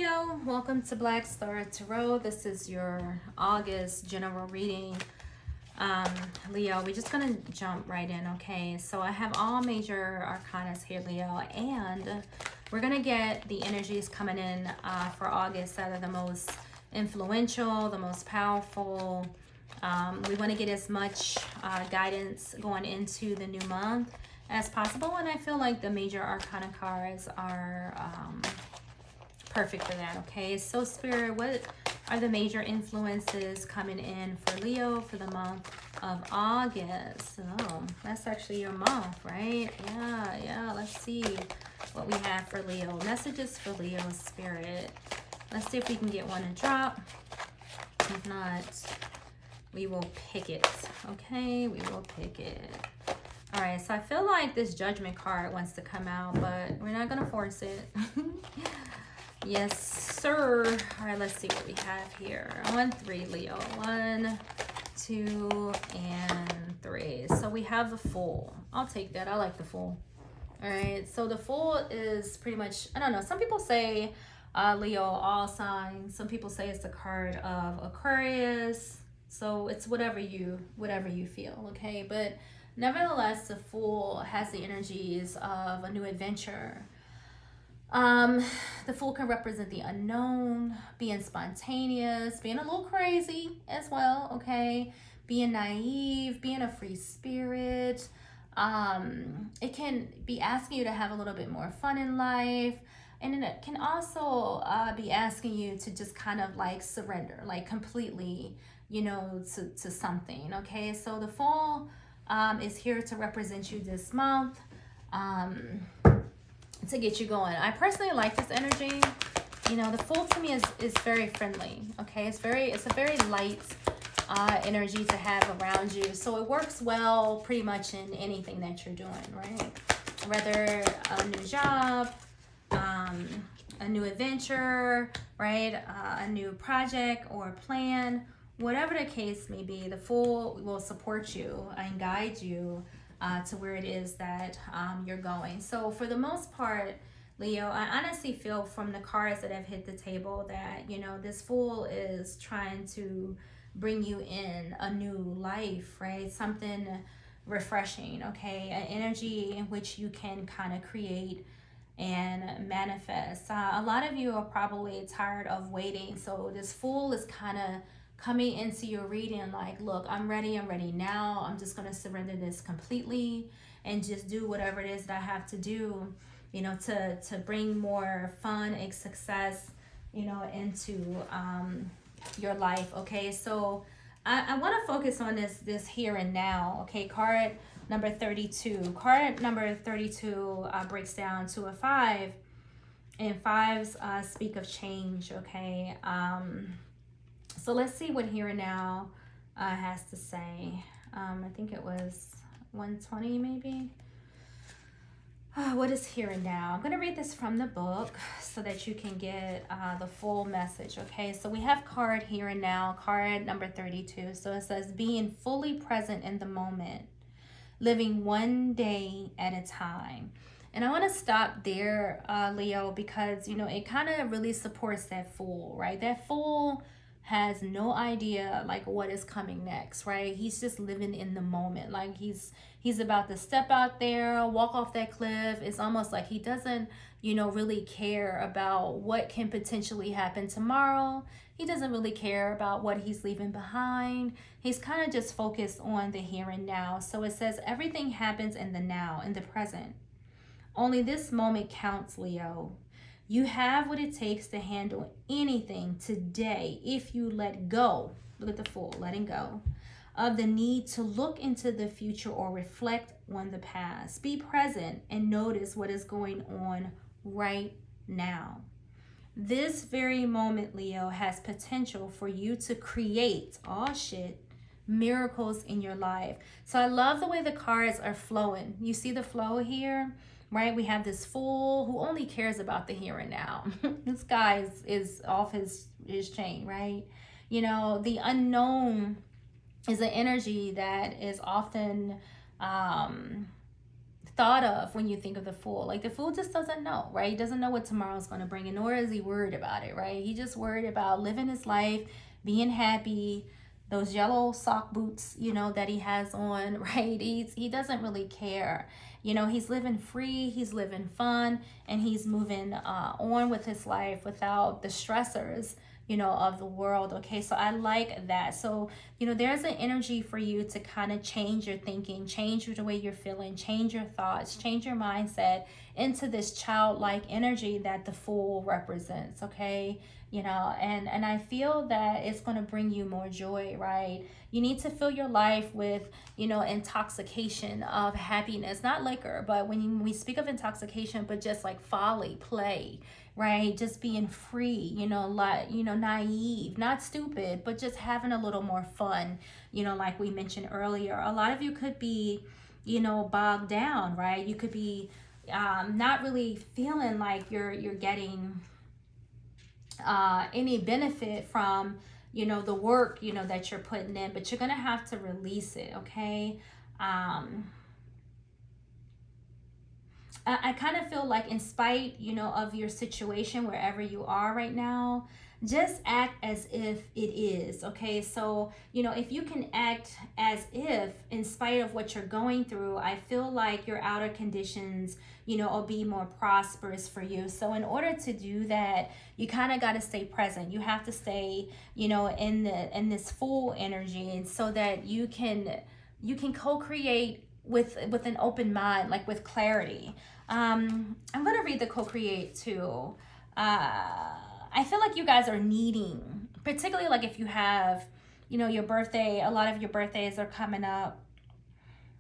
Leo, welcome to Black Star Tarot. This is your August general reading. Um, Leo, we're just gonna jump right in, okay? So I have all major arcanas here, Leo, and we're gonna get the energies coming in for August that are the most influential, the most powerful. We want to get as much guidance going into the new month as possible, and I feel like the major arcana cards are perfect for that. Okay, so Spirit, what are the major influences coming in for Leo for the month of August? Oh, that's actually your month, right? Yeah, let's see what we have for Leo. Messages for Leo, Spirit. Let's see if we can get one to drop. If not, we will pick it. Okay, we will pick it. All right, so I feel like this Judgment card wants to come out, but we're not gonna force it. Yes, sir. All right, let's see what we have here. 1, 3, Leo. 1, 2, and 3. So we have the Fool. I'll take that. I like the Fool. All right, so the Fool is pretty much, I don't know, some people say Leo, all signs. Some people say it's the card of Aquarius. So it's whatever you feel, okay? But nevertheless, the Fool has the energies of a new adventure. The Fool can represent the unknown, being spontaneous, being a little crazy as well, okay? Being naive, being a free spirit. It can be asking you to have a little bit more fun in life. And then it can also be asking you to just kind of like surrender, like completely, you know, to something, okay? So the Fool is here to represent you this month. To get you going. I personally like this energy. You know, the Fool to me is very friendly. Okay, it's a very light energy to have around you. So it works well pretty much in anything that you're doing, right? Whether a new job, a new adventure, right? A new project or plan, whatever the case may be, the Fool will support you and guide you to where it is that you're going. So for the most part, Leo, I honestly feel from the cards that have hit the table that, you know, this Fool is trying to bring you in a new life, right? Something refreshing, okay? An energy in which you can kind of create and manifest. A lot of you are probably tired of waiting. So this Fool is kind of coming into your reading like, look, I'm ready now. I'm just going to surrender this completely and just do whatever it is that I have to do, you know, to bring more fun and success, you know, into your life. Okay, so I want to focus on this here and now. Okay, card number 32. Card number 32 breaks down to a 5, and 5s speak of change. Okay, so let's see what here and now has to say. I think it was 120 maybe. What is here and now? I'm going to read this from the book so that you can get the full message, okay? So we have card here and now, card number 32. So it says, being fully present in the moment, living one day at a time. And I want to stop there, Leo, because, you know, it kind of really supports that Fool, right? That Fool has no idea like what is coming next, right? He's just living in the moment. Like he's about to step out there, walk off that cliff. It's almost like he doesn't, you know, really care about what can potentially happen tomorrow. He doesn't really care about what he's leaving behind. He's kind of just focused on the here and now. So it says everything happens in the now, in the present. Only this moment counts, Leo. You have what it takes to handle anything today if you let go. Look at the Fool, letting go of the need to look into the future or reflect on the past. Be present and notice what is going on right now. This very moment, Leo, has potential for you to create, miracles in your life. So I love the way the cards are flowing. You see the flow here? Right, we have this Fool who only cares about the here and now. This guy is off his chain, right? You know, the unknown is an energy that is often thought of when you think of the Fool. Like the Fool just doesn't know, right? He doesn't know what tomorrow's going to bring, and nor is he worried about it, right? He just worried about living his life, being happy, those yellow sock boots, that he has on, right? He doesn't really care. He's living free, he's living fun, and he's moving on with his life without the stressors, of the world. Okay, so I like that. So, there's an energy for you to kind of change your thinking, change the way you're feeling, change your thoughts, change your mindset into this childlike energy that the Fool represents. Okay, and I feel that it's going to bring you more joy, right? You need to fill your life with, intoxication of happiness, not liquor, but when we speak of intoxication, but just like folly, play, right? Just being free, naive, not stupid, but just having a little more fun, like we mentioned earlier. A lot of you could be, bogged down, right? You could be not really feeling like you're getting any benefit from the work that you're putting in, but you're gonna have to release it. Okay, I kind of feel like, in spite of your situation wherever you are right now, just act as if it is. Okay, so if you can act as if, in spite of what you're going through, I feel like your outer conditions will be more prosperous for you. So in order to do that, you kind of got to stay present. You have to stay in this Fool energy, and so that you can co-create with an open mind, like with clarity. I'm gonna read the co-create too. I feel like you guys are needing, particularly like if you have, your birthday, a lot of your birthdays are coming up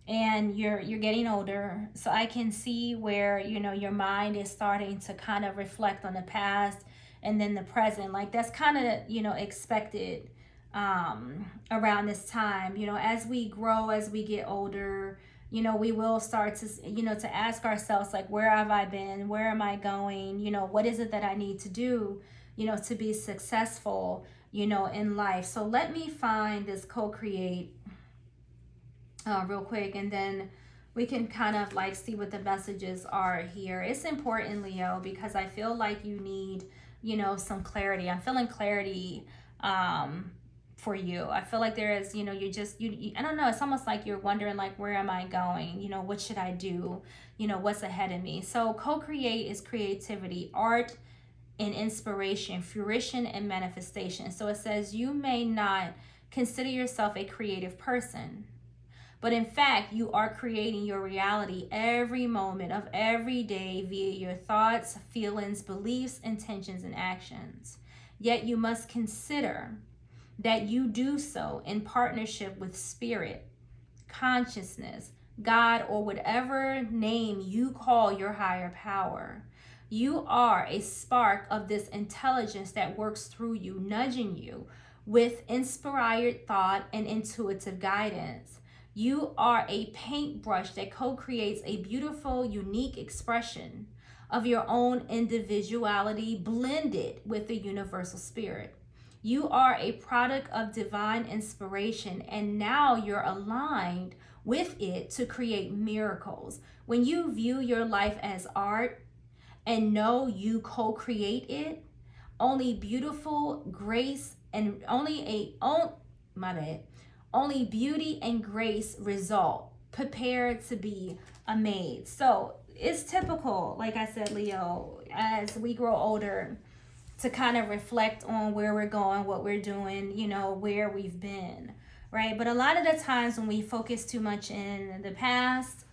and you're getting older. So I can see where, your mind is starting to kind of reflect on the past and then the present. Like that's kind of, expected around this time. As we grow, as we get older, we will start to, to ask ourselves, like, where have I been? Where am I going? What is it that I need to do, to be successful, in life? So let me find this co-create real quick, and then we can kind of like see what the messages are here. It's important, Leo, because I feel like you need, some clarity. I'm feeling clarity for you. I feel like there is, you I don't know, it's almost like you're wondering, like, where am I going? What should I do? What's ahead of me? So co-create is creativity, art and inspiration, fruition and manifestation. So it says you may not consider yourself a creative person, but in fact, you are creating your reality every moment of every day via your thoughts, feelings, beliefs, intentions, and actions. Yet you must consider that you do so in partnership with spirit, consciousness, God, or whatever name you call your higher power. You are a spark of this intelligence that works through you, nudging you with inspired thought and intuitive guidance. You are a paintbrush that co-creates a beautiful, unique expression of your own individuality blended with the universal spirit. You are a product of divine inspiration, and now you're aligned with it to create miracles. When you view your life as art and know you co-create it, only beautiful grace and only beauty and grace result. Prepared to be amazed. So it's typical, like I said, Leo, as we grow older, to kind of reflect on where we're going, what we're doing, where we've been, right? But a lot of the times when we focus too much in the past,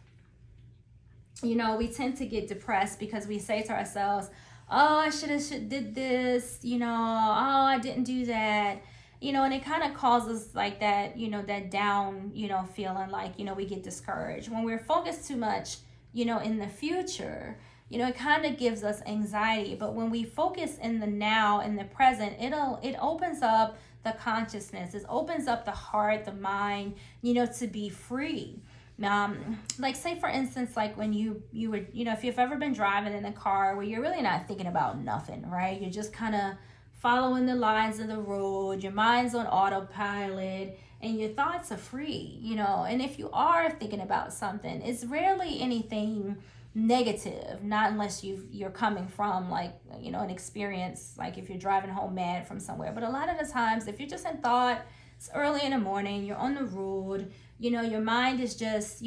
we tend to get depressed because we say to ourselves, oh, I should did this, oh, I didn't do that, and it kind of causes like that, that down, feeling like, we get discouraged. When we're focused too much, in the future, it kind of gives us anxiety. But when we focus in the now, in the present, it opens up the consciousness. It opens up the heart, the mind, to be free. Like say for instance, like when you were, if you've ever been driving in a car where you're really not thinking about nothing, right? You're just kind of following the lines of the road. Your mind's on autopilot. and your thoughts are free, and if you are thinking about something, it's rarely anything negative, not unless you're coming from like an experience, like if you're driving home mad from somewhere. But a lot of the times, if you're just in thought, it's early in the morning, you're on the road, your mind is just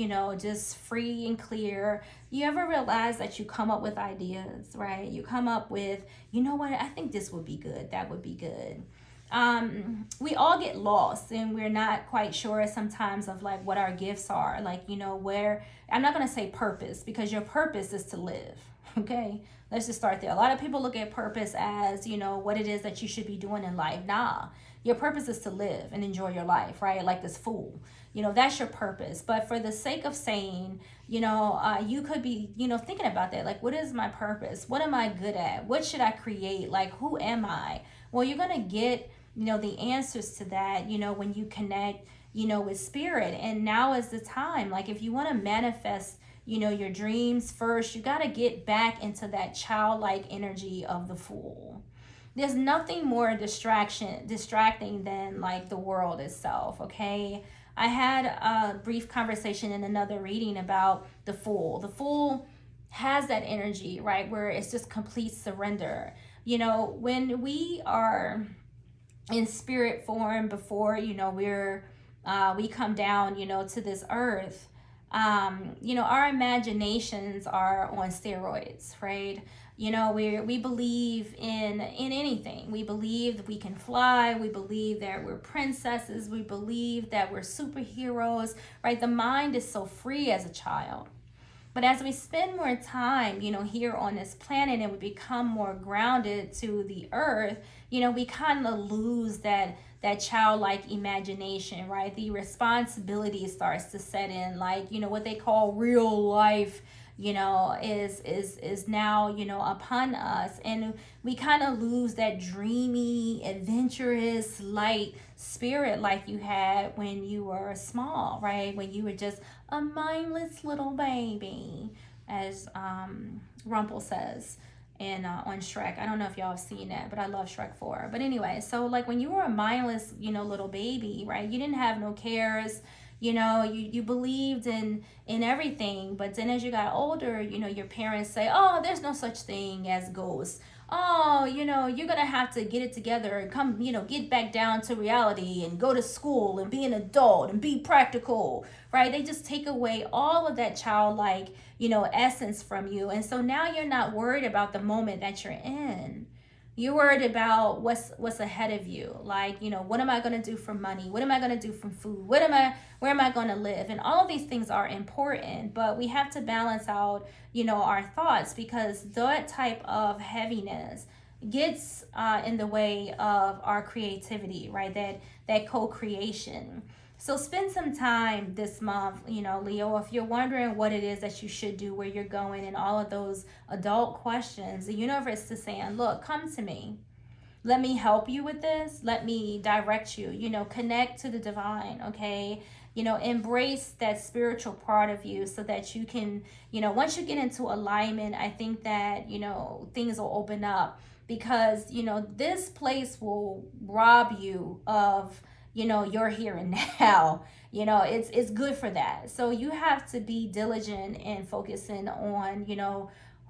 free and clear. You ever realize that you come up with ideas, right? You come up with, what, I think this would be good, that would be good. We all get lost, and we're not quite sure sometimes of like what our gifts are, like where, I'm not going to say purpose, because your purpose is to live. Okay, let's just start there. A lot of people look at purpose as what it is that you should be doing in life. Nah, your purpose is to live and enjoy your life, right? Like this fool, that's your purpose. But for the sake of saying, you could be thinking about that, like, what is my purpose? What am I good at? What should I create? Like, who am I? Well, you're going to get the answers to that when you connect with spirit. And now is the time. Like, if you want to manifest your dreams, first you got to get back into that childlike energy of the fool. There's nothing more distracting than like the world itself. Okay, I had a brief conversation in another reading about the fool. The fool has that energy, right, where it's just complete surrender. When we are in spirit form before we come down to this earth, our imaginations are on steroids, right? We believe in anything. We believe that we can fly. We believe that we're princesses. We believe that we're superheroes, right? The mind is so free as a child. But as we spend more time, here on this planet, and we become more grounded to the earth, we kind of lose that childlike imagination, right? The responsibility starts to set in, like, what they call real life, is now, upon us. And we kind of lose that dreamy, adventurous, light spirit like you had when you were small, right? When you were just a mindless little baby, as Rumpel says in on Shrek. I don't know if y'all have seen that, but I love Shrek 4. But anyway, so like when you were a mindless, little baby, right? You didn't have no cares. You believed in everything. But then as you got older, your parents say, oh, there's no such thing as ghosts. Oh, you're going to have to get it together and come, get back down to reality and go to school and be an adult and be practical, right? They just take away all of that childlike, essence from you. And so now you're not worried about the moment that you're in. You're worried about what's ahead of you. Like, what am I going to do for money? What am I going to do for food? Where am I going to live? And all of these things are important, but we have to balance out, our thoughts, because that type of heaviness gets in the way of our creativity, right? That co-creation. So spend some time this month, Leo, if you're wondering what it is that you should do, where you're going, and all of those adult questions, the universe is saying, look, come to me. Let me help you with this. Let me direct you, connect to the divine, okay? Embrace that spiritual part of you so that you can, once you get into alignment, I think that, things will open up, because, this place will rob you of, you're here and now. It's good for that. So you have to be diligent and focusing on,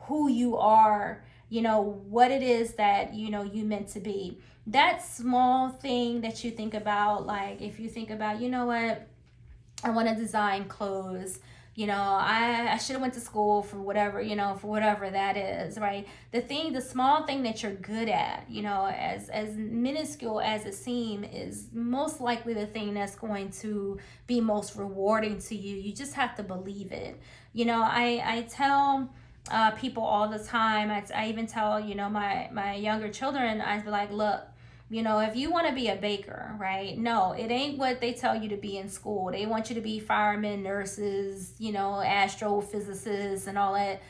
who you are, what it is that, you meant to be. That small thing that you think about, like if you think about, what, I want to design clothes, I should have went to school for whatever, for whatever that is, right? The small thing that you're good at, as minuscule as it seems, is most likely the thing that's going to be most rewarding to you. You just have to believe it. I tell people all the time, I even tell, my younger children, I be like, look, if you want to be a baker, right? No, it ain't what they tell you to be in school. They want you to be firemen, nurses, astrophysicists, and all that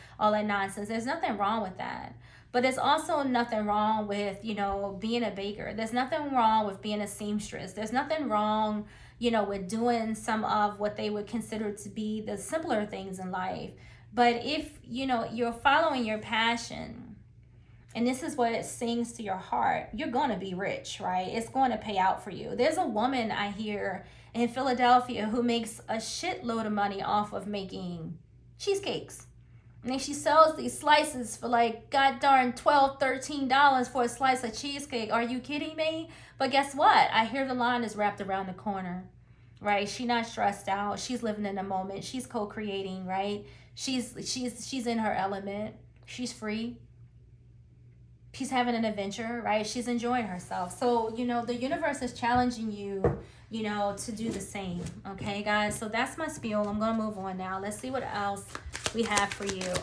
nonsense. There's nothing wrong with that. But there's also nothing wrong with, being a baker. There's nothing wrong with being a seamstress. There's nothing wrong, with doing some of what they would consider to be the simpler things in life. But if, you're following your passion, and this is what it sings to your heart, you're going to be rich, right? It's going to pay out for you. There's a woman I hear in Philadelphia who makes a shitload of money off of making cheesecakes. And then she sells these slices for like god darn $12, $13 for a slice of cheesecake. Are you kidding me? But guess what? I hear the line is wrapped around the corner, right? She's not stressed out. She's living in the moment. She's co-creating, right? She's in her element. She's free. She's having an adventure, right? She's enjoying herself. So, you know, the universe is challenging you, you know, to do the same. Okay, guys? So that's my spiel. I'm going to move on now. Let's see what else we have for you.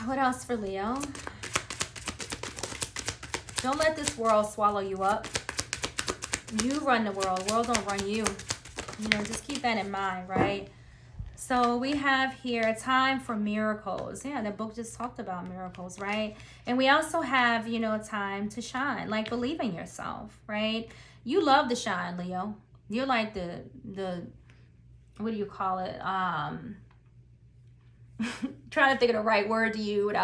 What else for Leo? Don't let this world swallow you up. You run the world. The world don't run you. You know, just keep that in mind, right? So we have here time for miracles. Yeah, the book just talked about miracles, right? And we also have, you know, time to shine. Like, believe in yourself, right? You love to shine, Leo. You're like the what do you call it? Trying to think of the right word to use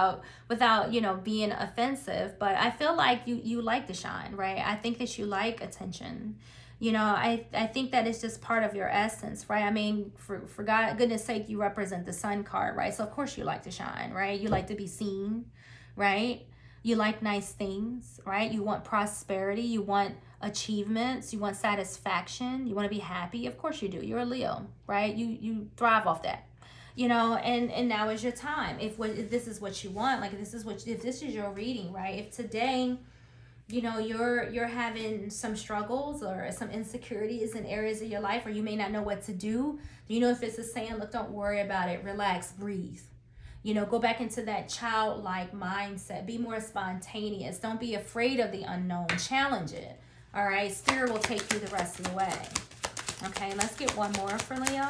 without you know, being offensive. But I feel like you like to shine, right? I think that you like attention. You know, I think that it's just part of your essence, right? I mean, for goodness sake, you represent the sun card, right? So of course you like to shine, right? You like to be seen, right? You like nice things, right? You want prosperity. You want achievements. You want satisfaction. You want to be happy. Of course you do. You're a Leo, right? You thrive off that. You know, and now is your time. If this is what you want, like if this is your reading, right? If today, you know, you're having some struggles or some insecurities in areas of your life, or you may not know what to do. You know, if it's a saying, look, don't worry about it. Relax, breathe. You know, go back into that childlike mindset. Be more spontaneous. Don't be afraid of the unknown. Challenge it. All right. Spirit will take you the rest of the way. Okay. Let's get one more for Leo.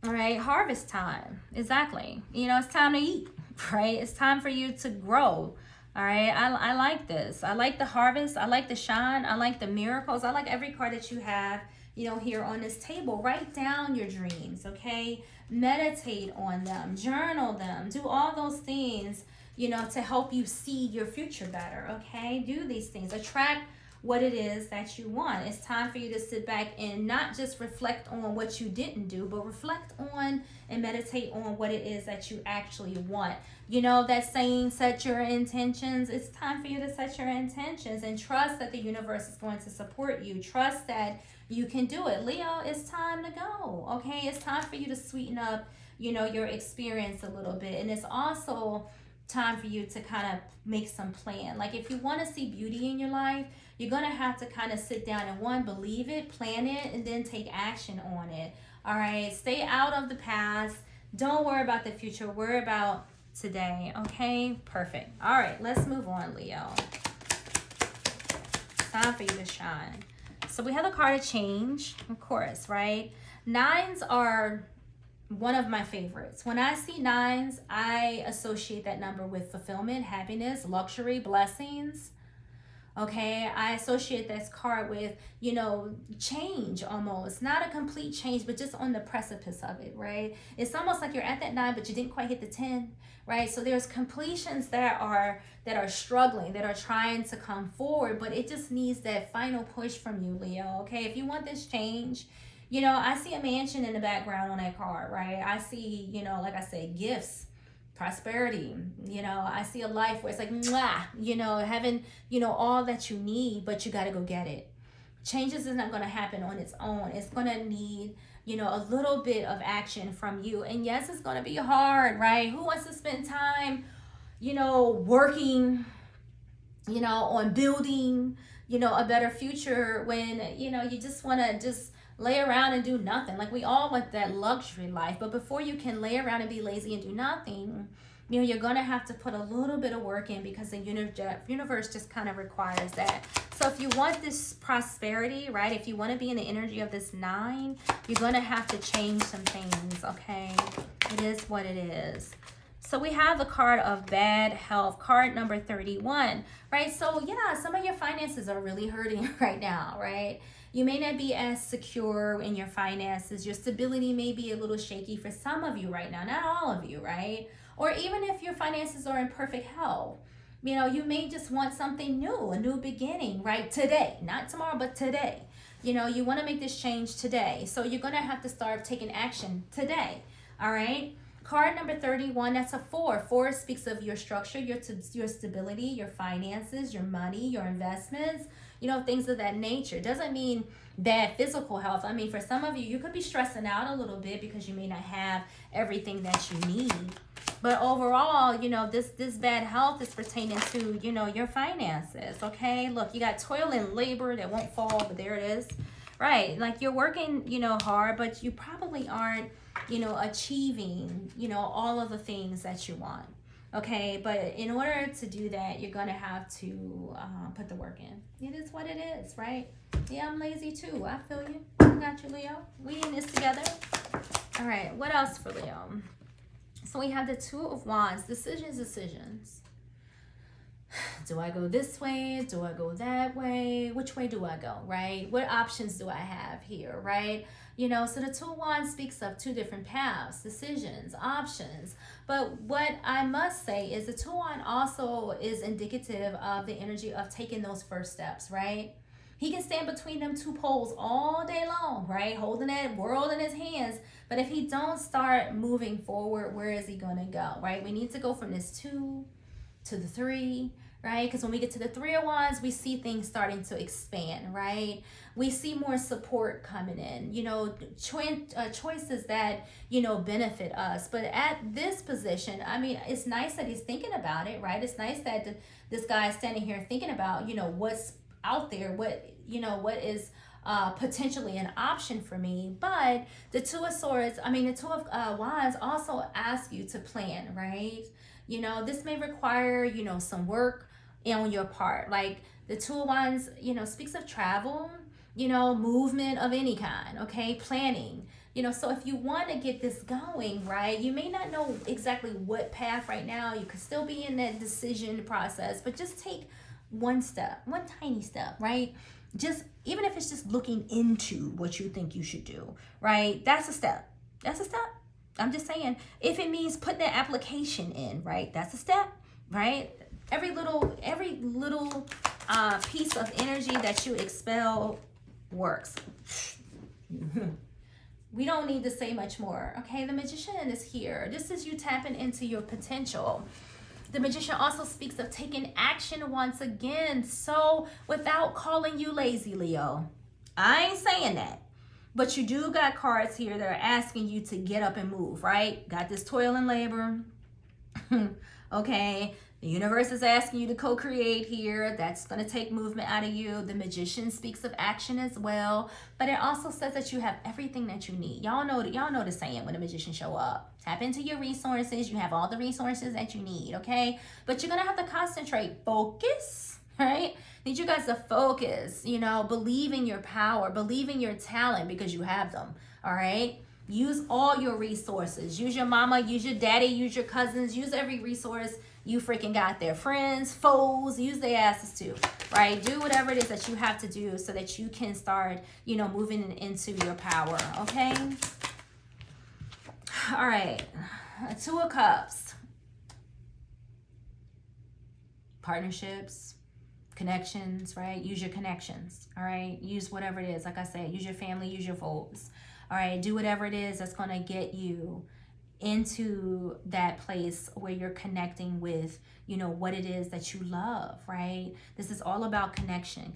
All right. Harvest time. Exactly. You know, it's time to eat, right? It's time for you to grow. All right. I like this. I like the harvest. I like the shine. I like the miracles. I like every card that you have, you know, here on this table. Write down your dreams. Okay. Meditate on them, journal them, do all those things, you know, to help you see your future better. Okay, do these things, attract what it is that you want. It's time for you to sit back and not just reflect on what you didn't do, but reflect on and meditate on what it is that you actually want. You know that saying, set your intentions. It's time for you to set your intentions and trust that the universe is going to support you. Trust that you can do it. Leo, it's time to go. Okay, it's time for you to sweeten up, you know, your experience a little bit. And it's also time for you to kind of make some plan. Like if you want to see beauty in your life, you're going to have to kind of sit down and believe it, plan it, and then take action on it. All right, stay out of the past. Don't worry about the future. Worry about today. Okay, perfect. All right, let's move on, Leo. Time for you to shine. So we have the card of change, of course, right? Nines are one of my favorites. When I see nines, I associate that number with fulfillment, happiness, luxury, blessings. Okay, I associate this card with, you know, change almost. Not a complete change, but just on the precipice of it, right? It's almost like you're at that 9, but you didn't quite hit the 10, right? So there's completions that are struggling, that are trying to come forward, but it just needs that final push from you, Leo, okay? If you want this change, you know, I see a mansion in the background on that card, right? I see, you know, like I said, gifts, prosperity. You know, I see a life where it's like, mwah, you know, having, you know, all that you need, but you got to go get it. Changes is not going to happen on its own. It's going to need, you know, a little bit of action from you. And yes, it's going to be hard, right? Who wants to spend time, you know, working, you know, on building, you know, a better future when, you know, you just want to just lay around and do nothing. Like we all want that luxury life, but before you can lay around and be lazy and do nothing, you know, you're gonna have to put a little bit of work in because the universe just kind of requires that. So if you want this prosperity, right, if you want to be in the energy of this 9, you're gonna have to change some things. Okay, it is what it is. So we have the card of bad health, card number 31, right? So yeah, some of your finances are really hurting right now, right? You may not be as secure in your finances. Your stability may be a little shaky for some of you right now, not all of you, right? Or even if your finances are in perfect health, you know, you may just want something new, a new beginning, right? Today, not tomorrow, but today. You know, you want to make this change today. So you're going to have to start taking action today. All right. Card number 31, that's a 4. 4 speaks of your structure, your stability, your finances, your money, your investments, you know, things of that nature. Doesn't mean bad physical health. I mean, for some of you, you could be stressing out a little bit because you may not have everything that you need. But overall, you know, this bad health is pertaining to, you know, your finances, okay? Look, you got toil and labor that won't fall, but there it is. Right, like you're working, you know, hard, but you probably aren't, you know, achieving, you know, all of the things that you want, okay? But in order to do that, you're going to have to put the work in. It is what it is, right? Yeah, I'm lazy too. I feel you. I got you, Leo. We in this together. All right, what else for Leo? So we have the 2 of Wands, decisions. Do I go this way? Do I go that way? Which way do I go, right? What options do I have here, right? You know, so the 2 of Wands speaks of 2 different paths, decisions, options. But what I must say is the 2 of Wands also is indicative of the energy of taking those first steps, right? He can stand between them 2 poles all day long, right? Holding that world in his hands. But if he don't start moving forward, where is he going to go, right? We need to go from this 2 to the 3, right? Because when we get to the 3 of Wands, we see things starting to expand, right? We see more support coming in, you know, choices that, you know, benefit us. But at this position, I mean, it's nice that he's thinking about it, right? It's nice that this guy is standing here thinking about, you know, what's out there, what, you know, what is potentially an option for me. But the 2 of Swords, I mean, the 2 of Wands also ask you to plan, right? You know, this may require, you know, some work on your part. Like the 2 of Wands, you know, speaks of travel, you know, movement of any kind, okay? Planning. You know, so if you want to get this going, right, you may not know exactly what path right now. You could still be in that decision process, but just take one step, one tiny step, right? Just, even if it's just looking into what you think you should do, right? That's a step. That's a step. I'm just saying, if it means putting the application in, right? That's a step, right? Every little piece of energy that you expel works. We don't need to say much more, okay? The Magician is here. This is you tapping into your potential. The Magician also speaks of taking action once again. So without calling you lazy, Leo. I ain't saying that. But you do got cards here that are asking you to get up and move, right? Got this toil and labor. Okay. The universe is asking you to co-create here. That's going to take movement out of you. The Magician speaks of action as well. But it also says that you have everything that you need. Y'all know the saying when the Magician show up. Tap into your resources. You have all the resources that you need, okay? But you're going to have to concentrate. Focus, right? Need you guys to focus, you know, believe in your power, believe in your talent because you have them, all right? Use all your resources. Use your mama, use your daddy, use your cousins, use every resource you freaking got there. Friends, foes, use their asses too, right? Do whatever it is that you have to do so that you can start, you know, moving into your power, okay? All right, 2 of Cups. Partnerships, connections, right? Use your connections, all right? Use whatever it is. Like I said, use your family, use your foes, all right? Do whatever it is that's going to get you into that place where you're connecting with, you know, what it is that you love, right? This is all about connection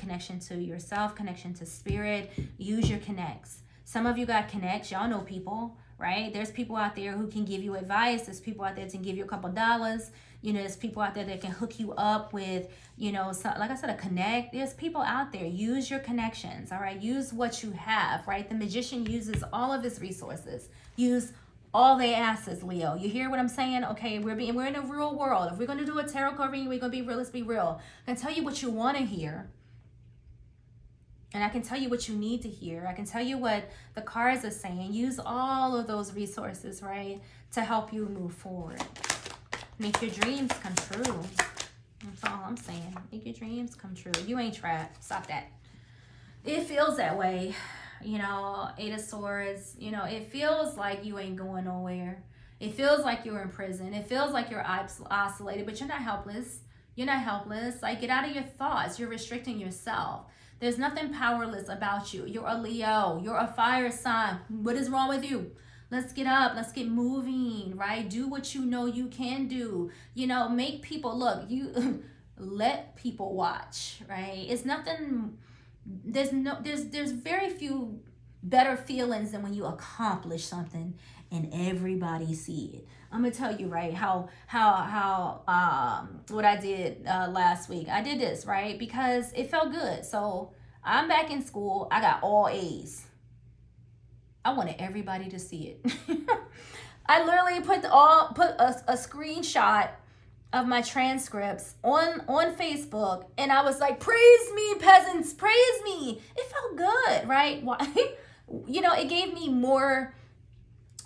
to yourself, connection to spirit. Use your connects. Some of you got connects. Y'all know people, right? There's people out there who can give you advice. There's people out there that can give you a couple dollars. You know, there's people out there that can hook you up with, you know, so, like I said, a connect. There's people out there. Use your connections, all right? Use what you have, right? The Magician uses all of his resources. Use all their asses, Leo. You hear what I'm saying? Okay, we're in a real world. If we're going to do a tarot card reading, we're going to be real. Let's be real. I can tell you what you want to hear. And I can tell you what you need to hear. I can tell you what the cards are saying. Use all of those resources, right, to help you move forward. Make your dreams come true. That's all I'm saying. Make your dreams come true. You ain't trapped. Stop that. It feels that way. You know, Eight of Swords, you know, it feels like you ain't going nowhere. It feels like you're in prison. It feels like you're isolated, but you're not helpless. You're not helpless. Like, get out of your thoughts. You're restricting yourself. There's nothing powerless about you. You're a Leo. You're a fire sign. What is wrong with you? Let's get up. Let's get moving, right? Do what you know you can do. You know, make people look. You let people watch, right? It's nothing. There's very few better feelings than when you accomplish something and everybody see it. I'm gonna tell you, right, how what I did last week. I did this, right, because it felt good. So I'm back in school. I got all A's. I wanted everybody to see it. I literally put a screenshot of my transcripts on Facebook, and I was like, praise me, peasants, praise me. It felt good, right? Why? You know, it gave me more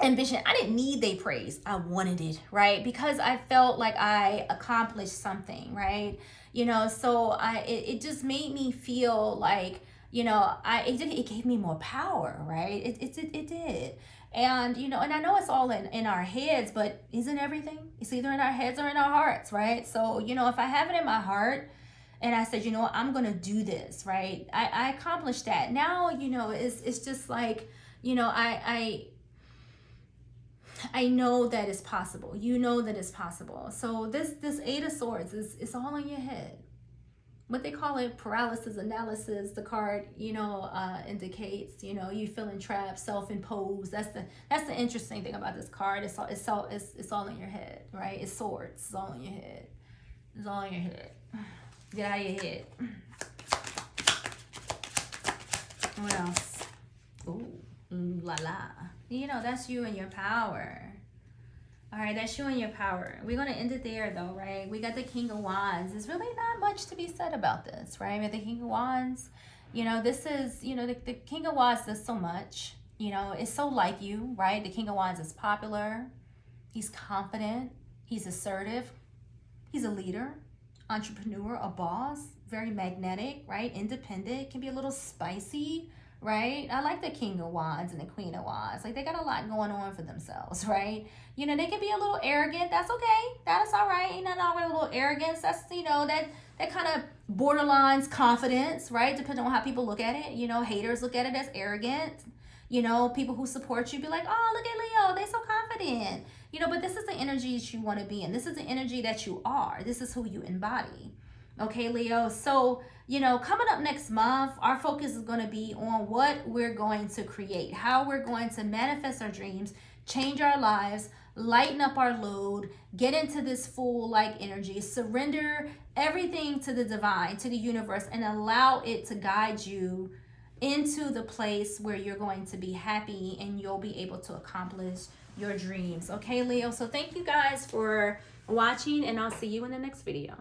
ambition. I didn't need their praise. I wanted it, right? Because I felt like I accomplished something, right? You know, so it just made me feel like, you know, it gave me more power, right? It did. And, you know, and I know it's all in our heads, but isn't everything? It's either in our heads or in our hearts, right? So, you know, if I have it in my heart and I said, you know what, I'm going to do this, right? I accomplished that. Now, you know, it's just like, you know, I know that it's possible. You know that it's possible. So this Eight of Swords is all in your head. What they call it, paralysis analysis, the card, you know, indicates, you know, you feeling trapped, self-imposed. That's the interesting thing about this card. It's all in your head, right? It's swords. It's all in your head. It's all in your head. Get out of your head. What else? Ooh, la la. You know, that's you and your power. All right, that's you and your power. We're going to end it there, though, right? We got the King of Wands. There's really not much to be said about this, right? With the King of Wands, you know, this is, you know, the King of Wands does so much. You know, it's so like you, right? The King of Wands is popular. He's confident. He's assertive. He's a leader, entrepreneur, a boss, very magnetic, right? Independent, can be a little spicy, right? I like the King of Wands and the Queen of Wands. Like, they got a lot going on for themselves, right? You know, they can be a little arrogant. That's okay. That is all right. Ain't nothing wrong with a little arrogance. That's, you know, that kind of borderlines confidence, right? Depending on how people look at it. You know, haters look at it as arrogant. You know, people who support you be like, oh, look at Leo. They so confident. You know, but this is the energy that you want to be in. This is the energy that you are. This is who you embody. Okay, Leo. So, you know, coming up next month, our focus is going to be on what we're going to create, how we're going to manifest our dreams, change our lives, lighten up our load, get into this full like energy, surrender everything to the divine, to the universe, and allow it to guide you into the place where you're going to be happy and you'll be able to accomplish your dreams. Okay, Leo. So thank you guys for watching, and I'll see you in the next video.